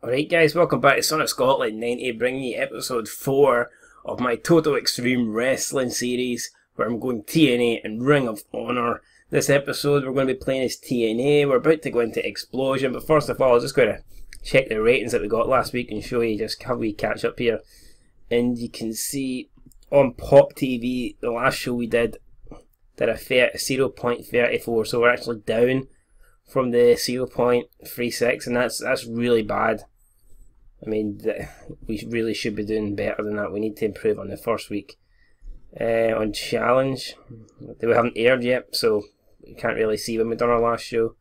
Alright guys, welcome back to Son of Scotland 90, bringing you episode 4 of my Total Extreme Wrestling series, where I'm going TNA and Ring of Honor. This episode we're going to be playing as TNA. We're about to go into Explosion, but first of all I'm just going to check the ratings that we got last week and show you just how we catch up here. And you can see on Pop TV, the last show we did a 0.34, so we're actually down from the 0.36, and that's really bad. I mean, we really should be doing better than that. We need to improve on the first week. On Challenge, we haven't aired yet, so we can't really see when we done our last show.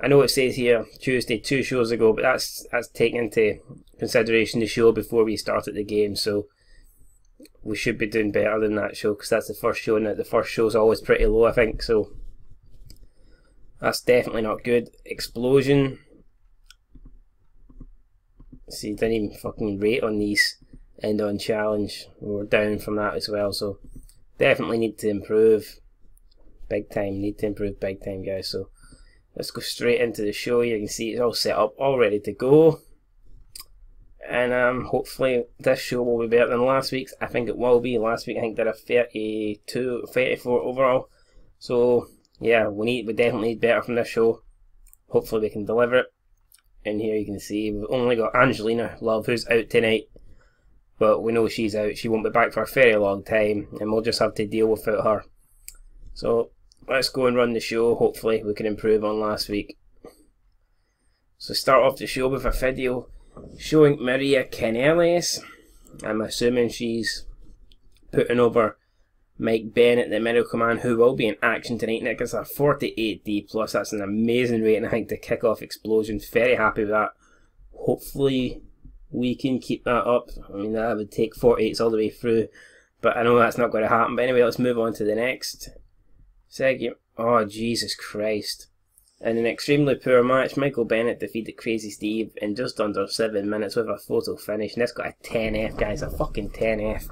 I know it says here Tuesday 2 shows ago, but that's taken into consideration the show before we started the game, so we should be doing better than that show, because that's the first show, and the first show's always pretty low, I think, so that's definitely not good. Explosion. See, didn't even fucking rate on these, and on Challenge we're down from that as well, so definitely need to improve big time. Need to improve big time, guys. So let's go straight into the show. You can see it's all set up, all ready to go, and hopefully this show will be better than last week's. I think it will be. Last week I think did a 34 overall, so yeah, we definitely need better from this show. Hopefully we can deliver it. And here you can see we've only got Angelina Love, who's out tonight, but we know she's out. She won't be back for a very long time, and we'll just have to deal without her. So let's go and run the show. Hopefully we can improve on last week. So start off the show with a video showing Maria Kanellis. I'm assuming she's putting over Mike Bennett, the medical man, who will be in action tonight. Nick, it's a 48D+. That's an amazing rating, I think, to kick off Explosion. Very happy with that. Hopefully we can keep that up. I mean, that would take 48s all the way through, but I know that's not going to happen. But anyway, let's move on to the next segment. Oh, Jesus Christ. In an extremely poor match, Michael Bennett defeated Crazy Steve in just under 7 minutes with a photo finish, and this got a 10F, guys. A fucking 10F.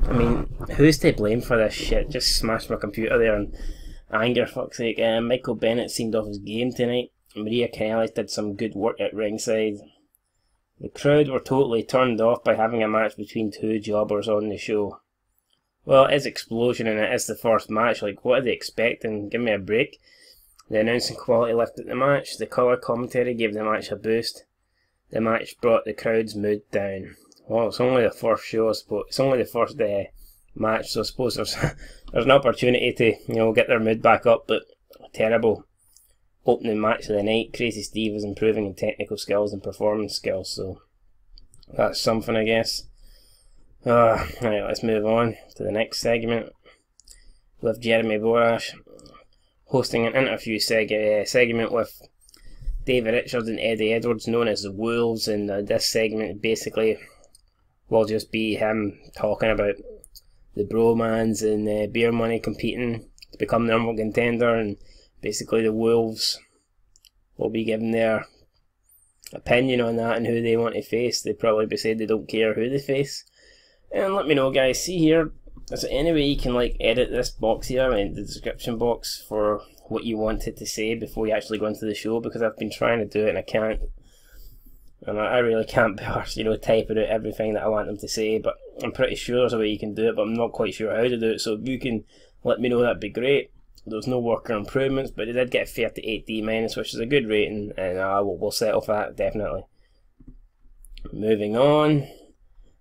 I mean, who's to blame for this shit? Just smashed my computer there and anger, fuck's sake. Michael Bennett seemed off his game tonight. Maria Kanellis did some good work at ringside. The crowd were totally turned off by having a match between two jobbers on the show. Well, it is Explosion and it is the first match. Like, what are they expecting? Give me a break. The announcing quality lifted the match. The colour commentary gave the match a boost. The match brought the crowd's mood down. Well, it's only the first show, I suppose. It's only the first match, so I suppose there's an opportunity to get their mood back up. But terrible opening match of the night. Crazy Steve is improving in technical skills and performance skills, so that's something, I guess. Right, let's move on to the next segment with Jeremy Borash hosting an interview segment with David Richards and Eddie Edwards, known as the Wolves, and this segment basically will just be him talking about the bromans and Beer Money competing to become the number one contender, and basically the Wolves will be giving their opinion on that and who they want to face. They probably be saying they don't care who they face. And let me know, guys. See here, is there any way you can edit this box here in the description box for what you wanted to say before you actually go into the show? Because I've been trying to do it and I can't. And I really can't be arsed, typing out everything that I want them to say, but I'm pretty sure there's a way you can do it, but I'm not quite sure how to do it, so if you can let me know, that'd be great. There's no worker improvements, but they did get a 38D-, which is a good rating, and we'll settle for that, definitely. Moving on.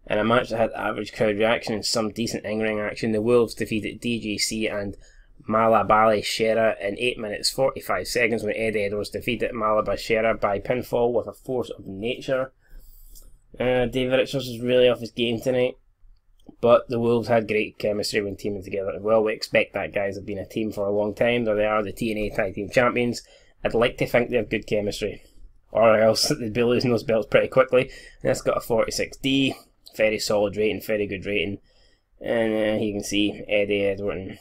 In a match that had average crowd reaction and some decent in-ring action, the Wolves defeated DJC and Malabali Shera in 8 minutes 45 seconds when Eddie Edwards defeated Malaba Shera by pinfall with a force of nature. David Richards was really off his game tonight, but the Wolves had great chemistry when teaming together. Well, we expect that, guys. Have been a team for a long time. They are the TNA Tag Team Champions. I'd like to think they have good chemistry, or else they'd be losing those belts pretty quickly. And that's got a 46D, very solid rating, very good rating. And you can see Eddie Edwards and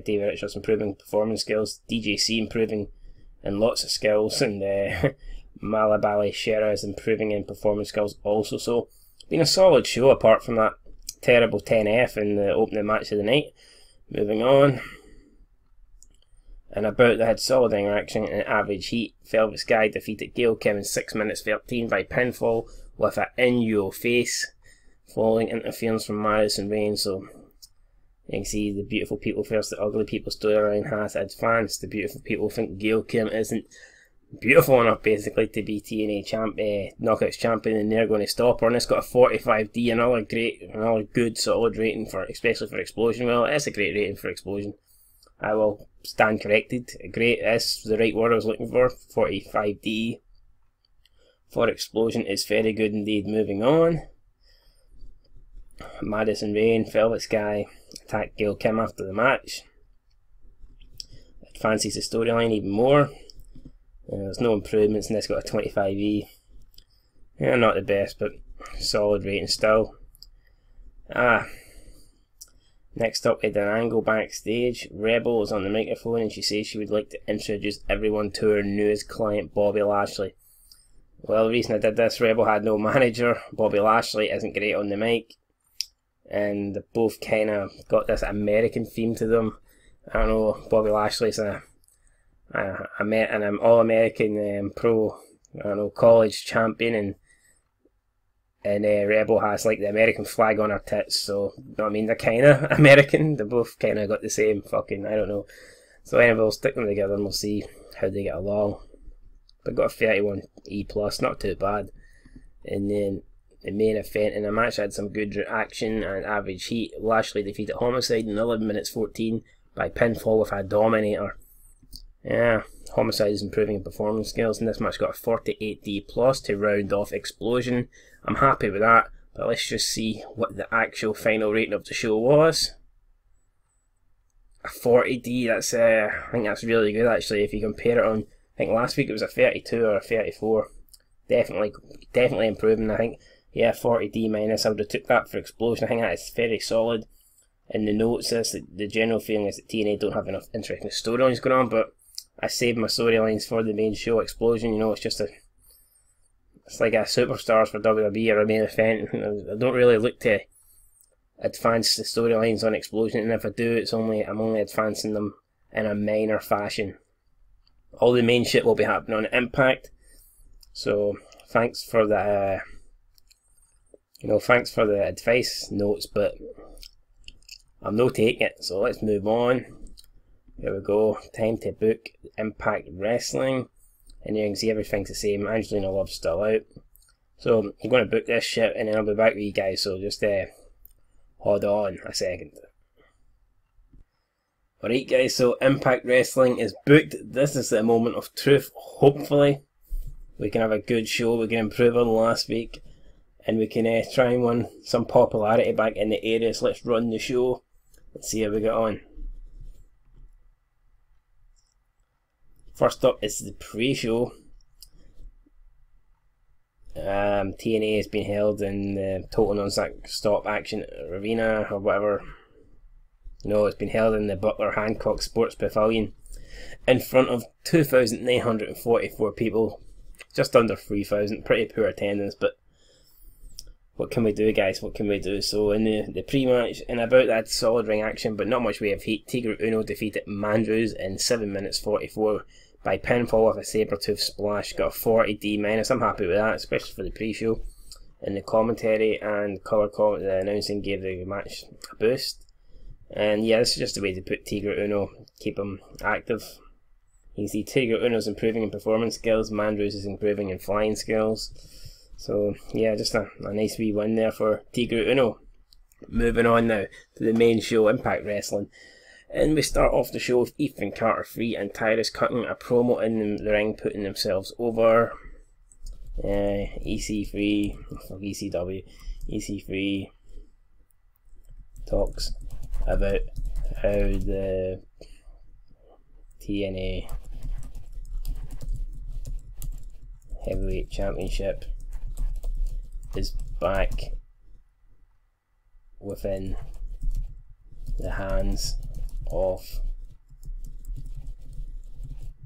David Richards improving performance skills, DJC improving in lots of skills, and Malabali Shera is improving in performance skills also. So, been a solid show apart from that terrible 10F in the opening match of the night. Moving on. And about they had solid ring action and average heat. Velvet Sky defeated Gail Kim in 6 minutes 13 by pinfall with an in-your face following interference from Madison Rayne. So you can see the beautiful people versus the ugly people storyline has advanced. The beautiful people think Gail Kim isn't beautiful enough basically to be TNA Knockouts champion, and they're going to stop her. And it's got a 45D, another good solid rating for, especially for Explosion. Well, it's a great rating for Explosion. I will stand corrected. Great is the right word I was looking for. 45D for Explosion is very good indeed. Moving on. Madison Rayne, Velvet Sky attacked Gail Kim after the match. It fancies the storyline even more. There's no improvements, and this got a 25E. Yeah, not the best, but solid rating still. Next up, we had an angle backstage. Rebel was on the microphone and she says she would like to introduce everyone to her newest client, Bobby Lashley. Well, the reason I did this, Rebel had no manager. Bobby Lashley isn't great on the mic. And they both kind of got this American theme to them. I don't know, Bobby Lashley's an all-American pro, I don't know, college champion, and Rebel has like the American flag on her tits, so you know what I mean, they're kind of American. They both kind of got the same fucking, I don't know. So anyway, we'll stick them together and we'll see how they get along. But got a 31E+, not too bad. And then the main event in the match had some good action and average heat. Lashley defeated Homicide in 11 minutes 14 by pinfall with a Dominator. Yeah, Homicide is improving in performance skills, and this match got a 48D+ to round off Explosion. I'm happy with that, but let's just see what the actual final rating of the show was. A 40D, that's I think that's really good actually. If you compare it on, I think last week it was a 32 or a 34. Definitely improving. I think, yeah, 40D minus. I would have took that for Explosion. I think that is very solid. In the notes, the general feeling is that TNA don't have enough interesting storylines going on, but I saved my storylines for the main show, Explosion. You know, it's like a Superstars for WWE or a main event. I don't really look to advance the storylines on Explosion, and if I do, I'm only advancing them in a minor fashion. All the main shit will be happening on Impact. So thanks for the thanks for the advice notes, but I'm no taking it. So let's move on. Here we go. Time to book Impact Wrestling. And you can see everything's the same. Angelina Love's still out. So I'm going to book this shit and then I'll be back with you guys. So just hold on a second. Alright guys, so Impact Wrestling is booked. This is the moment of truth. Hopefully we can have a good show. We can improve on last week. And we can try and win some popularity back in the area. So let's run the show and see how we get on. First up is the pre-show. TNA has been held in the Total Non-Stop Action Arena or whatever. No, it's been held in the Butler Hancock Sports Pavilion in front of 2,944 people. Just under 3,000. Pretty poor attendance, but what can we do, guys? What can we do? So in the pre-match, and about that solid ring action, but not much way of heat. Tigre Uno defeated Mandrews in 7 minutes 44 by pinfall with a saber-tooth splash. Got a 40D-. I'm happy with that, especially for the pre-show. And the commentary and colour the announcing gave the match a boost. And yeah, this is just a way to put Tigre Uno, keep him active. You can see Tigre Uno's improving in performance skills, Mandrews is improving in flying skills. So yeah, just a nice wee win there for Tigre Uno. Moving on now to the main show, Impact Wrestling. And we start off the show with Ethan Carter 3 and Tyrus cutting a promo in the ring, putting themselves over. EC3, fuck ECW, EC3 talks about how the TNA Heavyweight Championship is back within the hands of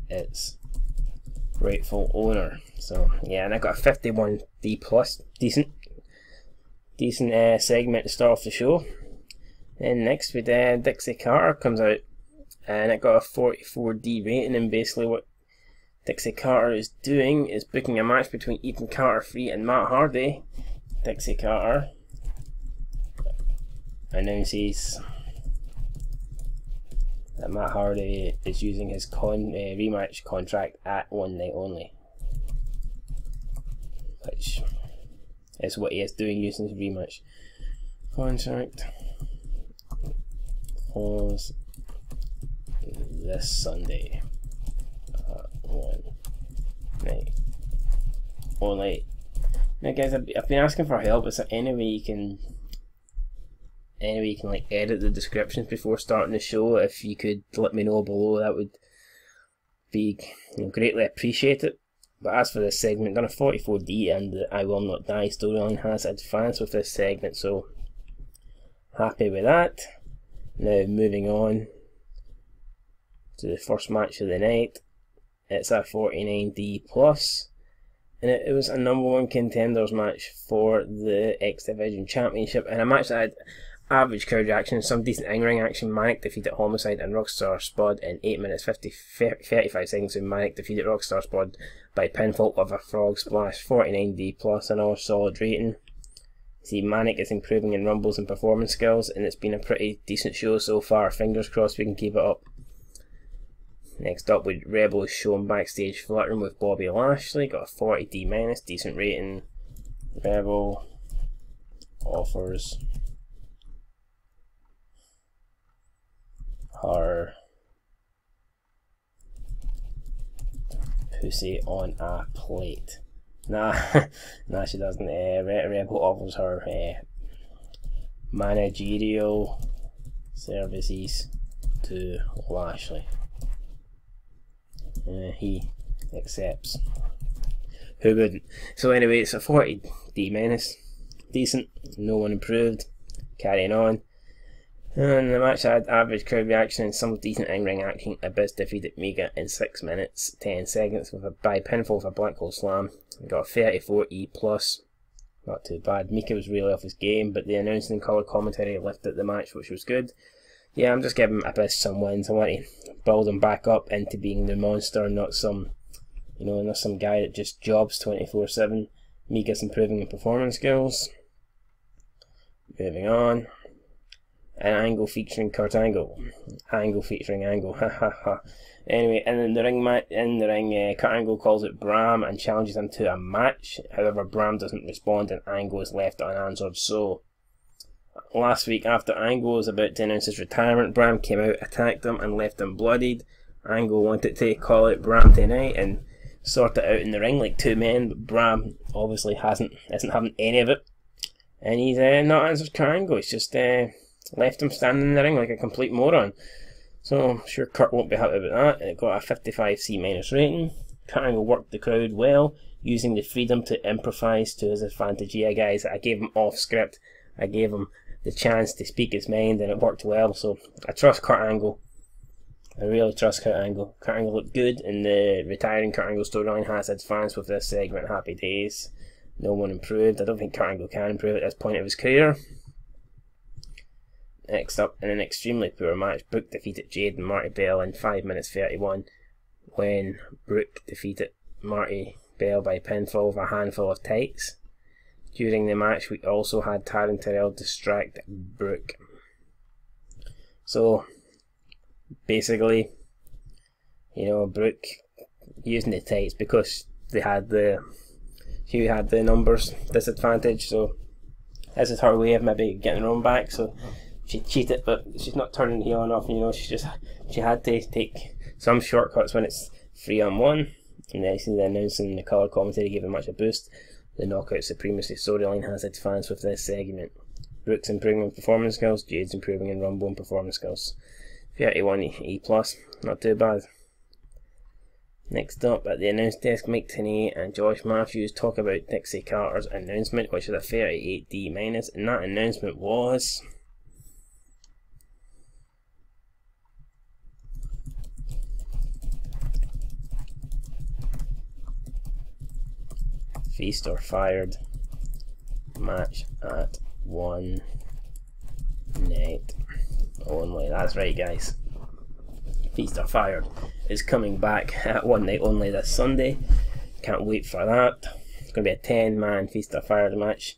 its rightful owner. So yeah, and I got a 51D+, decent segment to start off the show. And next with Dixie Carter comes out and it got a 44D rating. And basically what Dixie Carter is doing is booking a match between Ethan Carter-Free and Matt Hardy. Dixie Carter announces that Matt Hardy is using his rematch contract at one night only, which is what he is doing, using his rematch contract. Pause this Sunday at one night only. Now guys, I've been asking for help. Is there any way you can like edit the descriptions before starting the show? If you could let me know below, that would be greatly appreciated. But as for this segment, done a 44D, and the I Will Not Die storyline has advanced with this segment, so happy with that. Now moving on to the first match of the night. It's a 49D plus, and it was a #1 contenders match for the X Division Championship, and a match that had average crowd reaction, some decent in-ring action. Manic defeated Homicide and Rockstar Spud in 8 minutes 35 seconds, and Manic defeated Rockstar Spud by pinfall of a frog splash. 49D plus, another solid rating. See, Manic is improving in rumbles and performance skills, and it's been a pretty decent show so far. Fingers crossed we can keep it up. Next up, with Rebel shown backstage flirting with Bobby Lashley, got a 40D minus, decent rating. Rebel offers her pussy on a plate. Nah, nah, she doesn't. Rebel offers her managerial services to Lashley. He accepts. Who wouldn't? So anyway, it's a 40D minus, decent, no one improved. Carrying on. And the match had average crowd reaction and some decent in-ring action. Abyss defeated Mega in 6 minutes 10 seconds with by pinfall with a Black Hole Slam. Got a 34E plus, not too bad. Mika was really off his game, but the announcing and colour commentary lifted the match, which was good. Yeah, I'm just giving Abyss some wins. I want to build him back up into being the monster, not some, not some guy that just jobs 24/7. Mika's improving in performance skills. Moving on. An angle featuring Kurt Angle. Angle featuring Angle. Ha ha ha. Anyway, and in the ring, Kurt Angle calls it Bram and challenges him to a match. However, Bram doesn't respond and Angle is left unanswered. So, last week, after Angle was about to announce his retirement, Bram came out, attacked him, and left him bloodied. Angle wanted to call out Bram tonight and sort it out in the ring like two men, but Bram obviously isn't having any of it. And he's not answered Kurt Angle. He's just left him standing in the ring like a complete moron. So I'm sure Kurt won't be happy about that. It got a 55C minus rating. Kurt Angle worked the crowd well, using the freedom to improvise to his advantage. Yeah guys, I gave him off script. I gave him the chance to speak his mind and it worked well. So I trust Kurt Angle. I really trust Kurt Angle. Kurt Angle looked good, and the retiring Kurt Angle storyline has advanced with this segment. Happy days. No one improved. I don't think Kurt Angle can improve at this point of his career. Next up, in an extremely poor match, Brooke defeated Jade and Marty Bell in 5 minutes 31, when Brooke defeated Marty Bell by pinfall with a handful of tights. During the match, we also had Taryn Terrell distract Brooke. So, basically, Brooke using the tights because she had the numbers disadvantage. So, this is her way of maybe getting her own back. So, she cheated, but she's not turning heel enough. She had to take some shortcuts when it's 3-on-1. And then the announcing the colour commentary gave the match a boost. The Knockout Supremacy storyline has advanced with this segment. Brooke's improving in performance skills. Jade's improving in rumble and performance skills. 31E plus, not too bad. Next up, at the announce desk, Mike Tenay and Josh Matthews talk about Dixie Carter's announcement, which is a 38D minus, and that announcement was Feast or Fired match at one night only. That's right guys, Feet Are Fired is coming back at One Night Only this Sunday. Can't wait for that. It's going to be a 10-man Feet Are Fired match.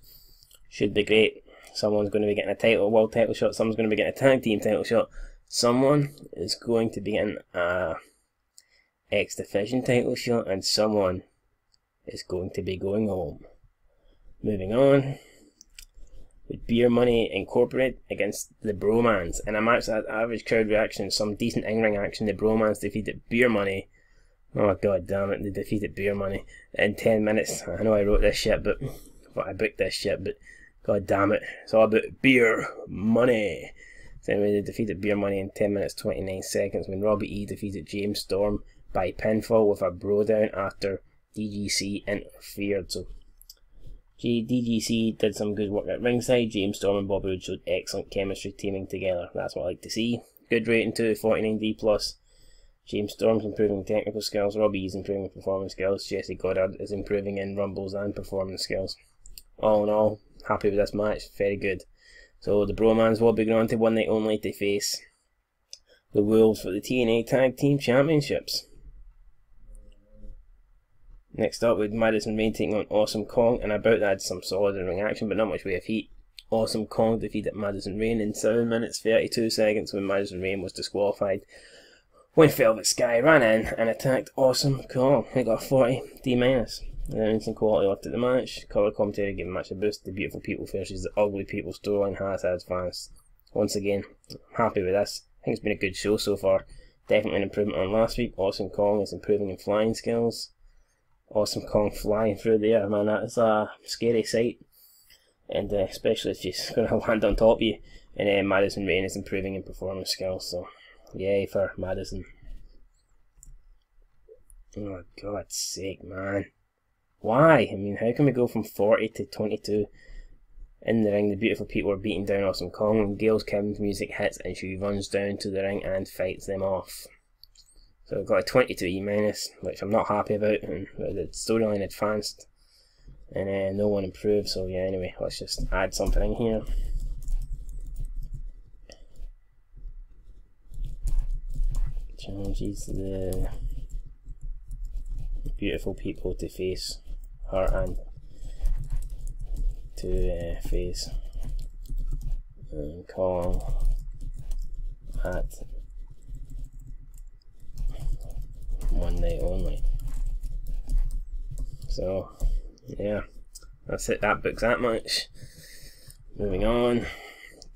Should be great. Someone's going to be getting a world title shot. Someone's going to be getting a tag team title shot. Someone is going to be getting a X Division title shot, and someone is going to be going home. Moving on, with Beer Money Incorporated against the Bromans. In a match that had average crowd reaction, some decent in-ring action, the Bromans defeated Beer Money. Oh god damn it, they defeated Beer Money in 10 minutes. I know I wrote this shit, but I booked this shit, but god damn it, it's all about Beer Money. So anyway, they defeated Beer Money in 10 minutes 29 seconds when Robbie E defeated James Storm by pinfall with a bro down after DGC interfered. So DGC did some good work at ringside. James Storm and Bobby Roode showed excellent chemistry teaming together. That's what I like to see. Good rating too, 49D+. James Storm's improving technical skills. Robbie is improving performance skills. Jesse Goddard is improving in rumbles and performance skills. All in all, happy with this match. Very good. So the Bromans will be going on to One Night Only to face the Wolves for the TNA Tag Team Championships. Next up, with Madison Rayne taking on Awesome Kong, and about that had some solid in-ring action, but not much way of heat. Awesome Kong defeated Madison Rayne in 7 minutes 32 seconds when Madison Rayne was disqualified. When Velvet Sky ran in and attacked Awesome Kong, he got a 40 D-. Then instant quality left at the match. Colour commentary gave the match a boost. The beautiful people versus the ugly people storyline has advanced. Once again, I'm happy with this. I think it's been a good show so far. Definitely an improvement on last week. Awesome Kong is improving in flying skills. Awesome Kong flying through the air, man, that is a scary sight. And especially if she's going to land on top of you. And Madison Rayne is improving in performance skills, so yay for Madison. Oh God's sake, man. Why? I mean, how can we go from 40 to 22 in the ring? The beautiful people are beating down Awesome Kong when Gail's Kim's music hits and she runs down to the ring and fights them off. So I've got a 22 E-, which I'm not happy about, and the storyline advanced, and no one improved, so yeah, anyway, let's just add something in here. Challenges the beautiful people to face her and to face Kong at One Night Only. So yeah, that's it, that books that much. Moving on,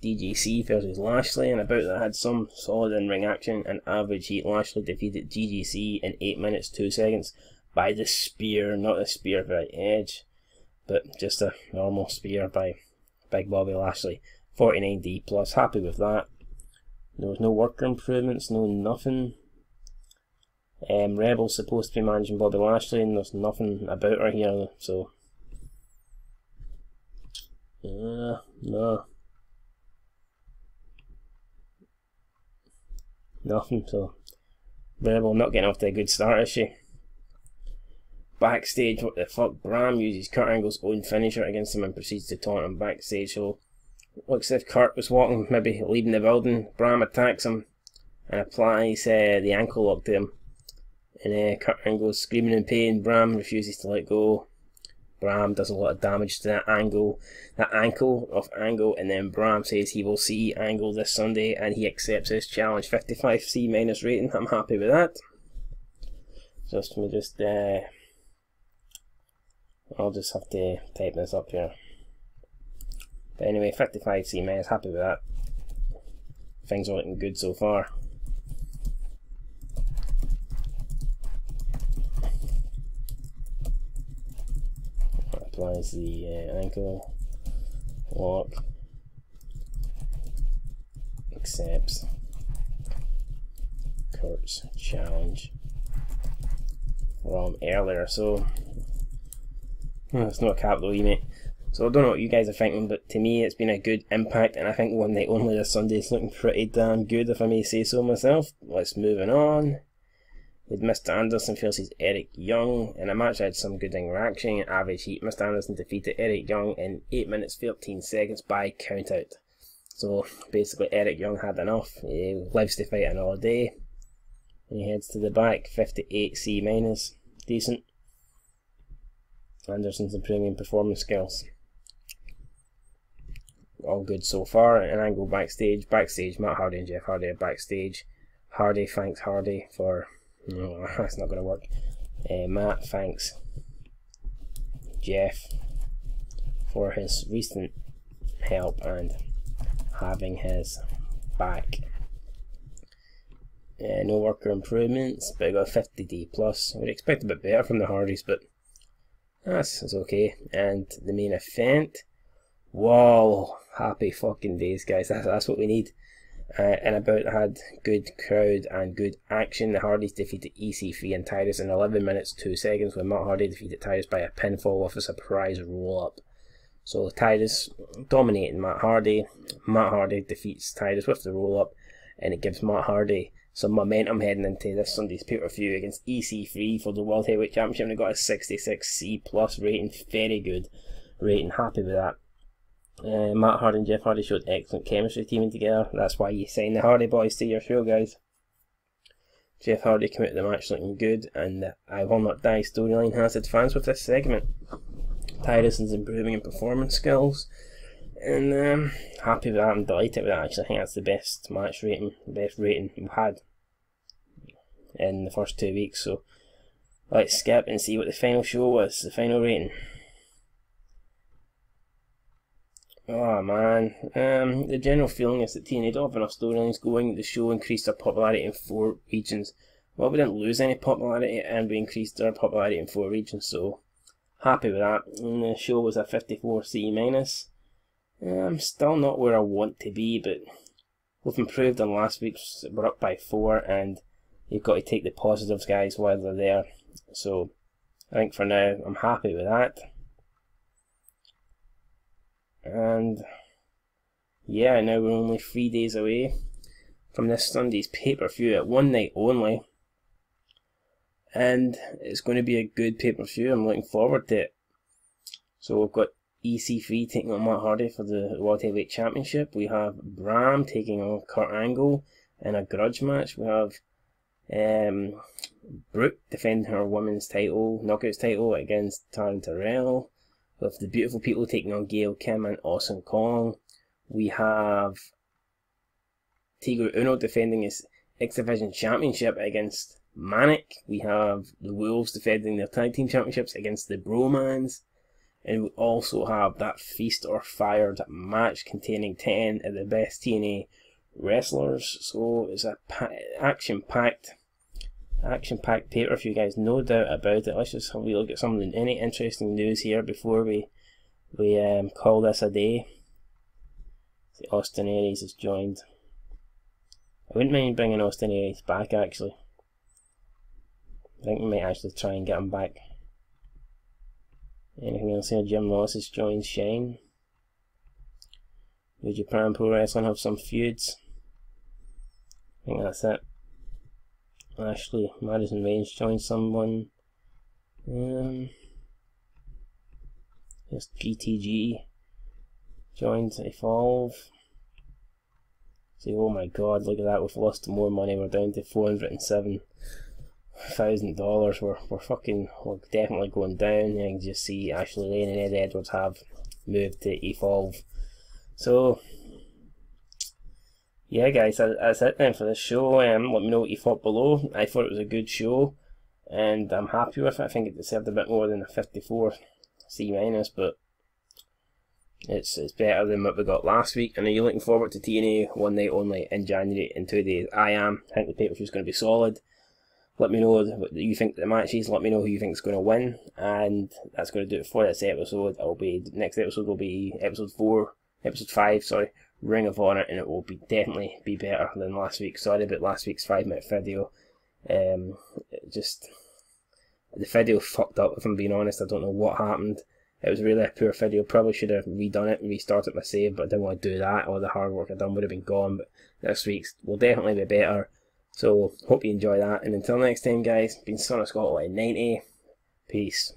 DGC versus Lashley, and about that had some solid in-ring action and average heat. Lashley defeated DGC in 8 minutes 2 seconds by the spear, not a spear by Edge, but just a normal spear by Big Bobby Lashley. 49D+, happy with that. There was no worker improvements, no nothing. Rebel's supposed to be managing Bobby Lashley, and there's nothing about her here, so no, nothing. So Rebel not getting off to a good start, is she? Backstage, what the fuck? Bram uses Kurt Angle's own finisher against him and proceeds to taunt him backstage. So looks as if Kurt was walking, maybe leaving the building. Bram attacks him and applies the ankle lock to him. And Kurt Angle's screaming in pain. Bram refuses to let go. Bram does a lot of damage to that ankle of Angle, and then Bram says he will see Angle this Sunday, and he accepts his challenge. 55C- rating. I'm happy with that. I'll just have to type this up here. But anyway, 55C-, happy with that. Things are looking good so far. Applies the ankle lock, accepts Kurt's challenge from earlier. So it's not a capital E, mate. So I don't know what you guys are thinking, but to me it's been a good impact, and I think One Night Only this Sunday is looking pretty damn good, if I may say so myself. Let's move on. With Mr. Anderson versus Eric Young, in a match that had some good interaction and average heat. Mr. Anderson defeated Eric Young in 8 minutes 13 seconds by countout. So basically Eric Young had enough. He lives to fight another day. And he heads to the back, 58 C minus, decent. Anderson's and premium performance skills. All good so far. And angle backstage, Matt Hardy and Jeff Hardy are backstage. Hardy thanks Hardy for, no, that's not going to work. Matt thanks Jeff for his recent help and having his back. No worker improvements, but I got 50D plus. I would expect a bit better from the Hardys, but that's okay. And the main event, whoa, happy fucking days, guys. That's what we need. And about had good crowd and good action. The Hardys defeated EC3 and Titus in 11 minutes 2 seconds, when Matt Hardy defeated Titus by a pinfall with a surprise roll up. So Titus dominating Matt Hardy. Matt Hardy defeats Titus with the roll up, and it gives Matt Hardy some momentum heading into this Sunday's pay-per-view against EC3 for the World Heavyweight Championship. And they got a 66C plus rating, very good rating, happy with that. Matt Hardy and Jeff Hardy showed excellent chemistry teaming together. That's why you sign the Hardy Boys to your show, guys. Jeff Hardy came out of the match looking good, and the I Will Not Die storyline has its fans with this segment. Titus is improving in performance skills, and happy with that. I'm delighted with that. Actually, I think that's the best match rating, the best rating we've had in the first 2 weeks. So let's skip and see what the final show was, the final rating. Oh man, the general feeling is that TNA don't have enough storylines going. The show increased their popularity in 4 regions. Well, we didn't lose any popularity, and we increased our popularity in 4 regions, so happy with that. And the show was a 54C minus. I'm still not where I want to be, but we've improved on last week's. We're up by 4, and you've got to take the positives, guys, while they're there. So I think for now I'm happy with that. And yeah, now we're only 3 days away from this Sunday's pay-per-view at one night only, and it's going to be a good pay-per-view. I'm looking forward to it. So we've got EC3 taking on Matt Hardy for the World Heavyweight Championship. We have Bram taking on Kurt Angle in a grudge match. We have Brooke defending her women's title, knockouts title, against Taryn Terrell. With the Beautiful People taking on Gail Kim and Awesome Kong. We have Tigre Uno defending his X Division Championship against Manic. We have the Wolves defending their Tag Team Championships against the Bromans. And we also have that Feast or Fired match containing 10 of the best TNA wrestlers. So it's a action-packed pay-per-view, guys, no doubt about it. Let's just have a look at some of any interesting news here before we call this a day. See, Austin Aries has joined. I wouldn't mind bringing Austin Aries back, actually. I think we might actually try and get him back. Anything else here? Jim Ross has joined Shine. New Japan Pro Wrestling have some feuds. I think that's it. Ashley Madison Reigns joined someone. Just GTG joined Evolve. See, oh my god, look at that, we've lost more money. We're down to $407,000. We're definitely going down. You can just see Ashley Lane and Ed Edwards have moved to Evolve. So yeah, guys, that's it then for this show. Let me know what you thought below. I thought it was a good show, and I'm happy with it. I think it deserved a bit more than a 54C minus, but it's better than what we got last week. And are you looking forward to TNA one night only in January in 2 days? I am. I think the pay-per-view is going to be solid. Let me know what you think the match is. Let me know who you think is going to win, and that's going to do it for this episode. Next episode will be episode 5. Sorry. Ring of Honor, and it will definitely be better than last week. Sorry about last week's 5-minute video. Just the video fucked up, if I'm being honest. I don't know what happened. It was really a poor video. Probably should have redone it and restarted my save, but I didn't want to do that. All the hard work I done would have been gone. But this week's will definitely be better. So hope you enjoy that. And until next time, guys, been Son of Scott 90. Peace.